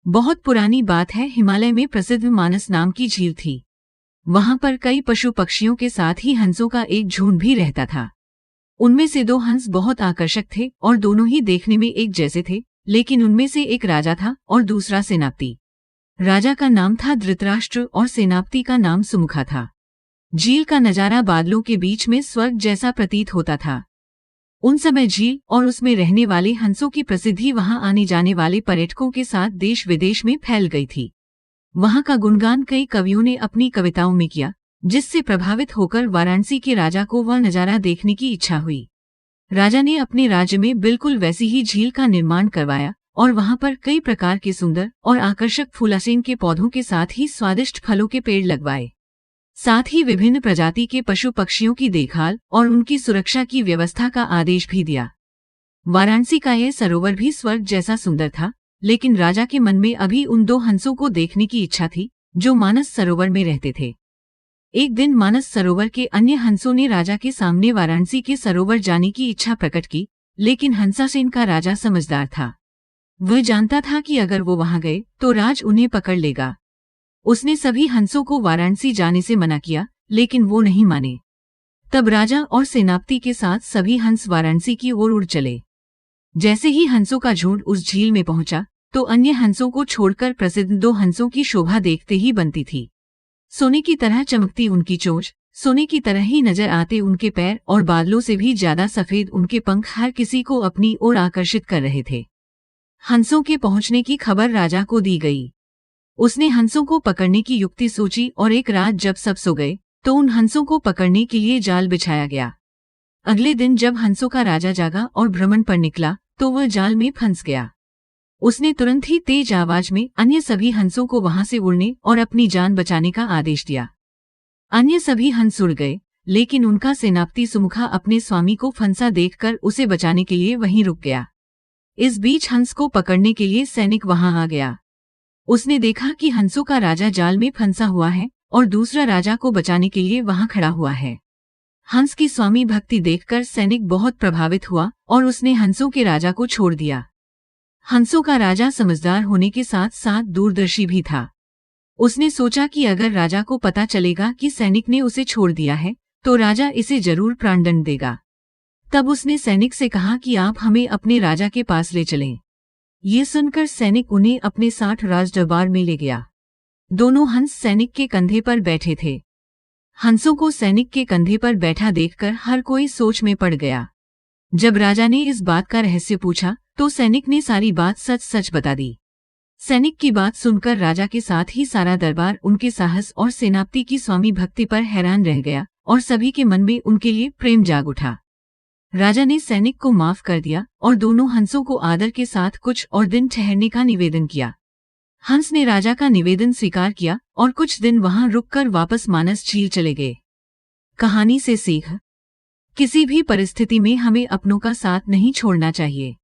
बहुत पुरानी बात है, हिमालय में प्रसिद्ध मानस नाम की झील थी। वहां पर कई पशु पक्षियों के साथ ही हंसों का एक झुंड भी रहता था। उनमें से दो हंस बहुत आकर्षक थे और दोनों ही देखने में एक जैसे थे, लेकिन उनमें से एक राजा था और दूसरा सेनापति। राजा का नाम था धृतराष्ट्र और सेनापति का नाम सुमुखा था। झील का नजारा बादलों के बीच में स्वर्ग जैसा प्रतीत होता था। उन समय झील और उसमें रहने वाले हंसों की प्रसिद्धि वहां आने जाने वाले पर्यटकों के साथ देश विदेश में फैल गई थी। वहां का गुणगान कई कवियों ने अपनी कविताओं में किया, जिससे प्रभावित होकर वाराणसी के राजा को वह नजारा देखने की इच्छा हुई। राजा ने अपने राज्य में बिल्कुल वैसी ही झील का निर्माण करवाया और वहां पर कई प्रकार के सुंदर और आकर्षक फूलासीन के पौधों के साथ ही स्वादिष्ट फलों के पेड़ लगवाए। साथ ही विभिन्न प्रजाति के पशु पक्षियों की देखभाल और उनकी सुरक्षा की व्यवस्था का आदेश भी दिया। वाराणसी का यह सरोवर भी स्वर्ग जैसा सुंदर था, लेकिन राजा के मन में अभी उन दो हंसों को देखने की इच्छा थी जो मानस सरोवर में रहते थे। एक दिन मानस सरोवर के अन्य हंसों ने राजा के सामने वाराणसी के सरोवर जाने की इच्छा प्रकट की, लेकिन हंसासेन का राजा समझदार था। वह जानता था कि अगर वो वहां गए तो राज उन्हें पकड़ लेगा। उसने सभी हंसों को वाराणसी जाने से मना किया, लेकिन वो नहीं माने। तब राजा और सेनापति के साथ सभी हंस वाराणसी की ओर उड़ चले। जैसे ही हंसों का झुंड उस झील में पहुंचा तो अन्य हंसों को छोड़कर प्रसिद्ध दो हंसों की शोभा देखते ही बनती थी। सोने की तरह चमकती उनकी चोंच, सोने की तरह ही नजर आते उनके पैर और बादलों से भी ज्यादा सफेद उनके पंख हर किसी को अपनी ओर आकर्षित कर रहे थे। हंसों के पहुंचने की खबर राजा को दी गई। उसने हंसों को पकड़ने की युक्ति सोची और एक रात जब सब सो गए तो उन हंसों को पकड़ने के लिए जाल बिछाया गया। अगले दिन जब हंसों का राजा जागा और भ्रमण पर निकला तो वह जाल में फंस गया। उसने तुरंत ही तेज आवाज में अन्य सभी हंसों को वहां से उड़ने और अपनी जान बचाने का आदेश दिया। अन्य सभी हंस उड़ गए, लेकिन उनका सेनापति सुमुखा अपने स्वामी को फंसा देखकर उसे बचाने के लिए वहीं रुक गया। इस बीच हंस को पकड़ने के लिए सैनिक वहां आ गया। उसने देखा कि हंसों का राजा जाल में फंसा हुआ है और दूसरा राजा को बचाने के लिए वहां खड़ा हुआ है। हंस की स्वामी भक्ति देखकर सैनिक बहुत प्रभावित हुआ और उसने हंसों के राजा को छोड़ दिया। हंसों का राजा समझदार होने के साथ साथ दूरदर्शी भी था। उसने सोचा कि अगर राजा को पता चलेगा कि सैनिक ने उसे छोड़ दिया है तो राजा इसे जरूर प्राणदंड देगा। तब उसने सैनिक से कहा कि आप हमें अपने राजा के पास ले चलें। ये सुनकर सैनिक उन्हें अपने साथ राजदरबार में ले गया। दोनों हंस सैनिक के कंधे पर बैठे थे। हंसों को सैनिक के कंधे पर बैठा देखकर हर कोई सोच में पड़ गया। जब राजा ने इस बात का रहस्य पूछा तो सैनिक ने सारी बात सच सच बता दी। सैनिक की बात सुनकर राजा के साथ ही सारा दरबार उनके साहस और सेनापति की स्वामी भक्ति पर हैरान रह गया और सभी के मन में उनके लिए प्रेम जाग उठा। राजा ने सैनिक को माफ कर दिया और दोनों हंसों को आदर के साथ कुछ और दिन ठहरने का निवेदन किया। हंस ने राजा का निवेदन स्वीकार किया और कुछ दिन वहां रुककर वापस मानस झील चले गए। कहानी से सीख: किसी भी परिस्थिति में हमें अपनों का साथ नहीं छोड़ना चाहिए।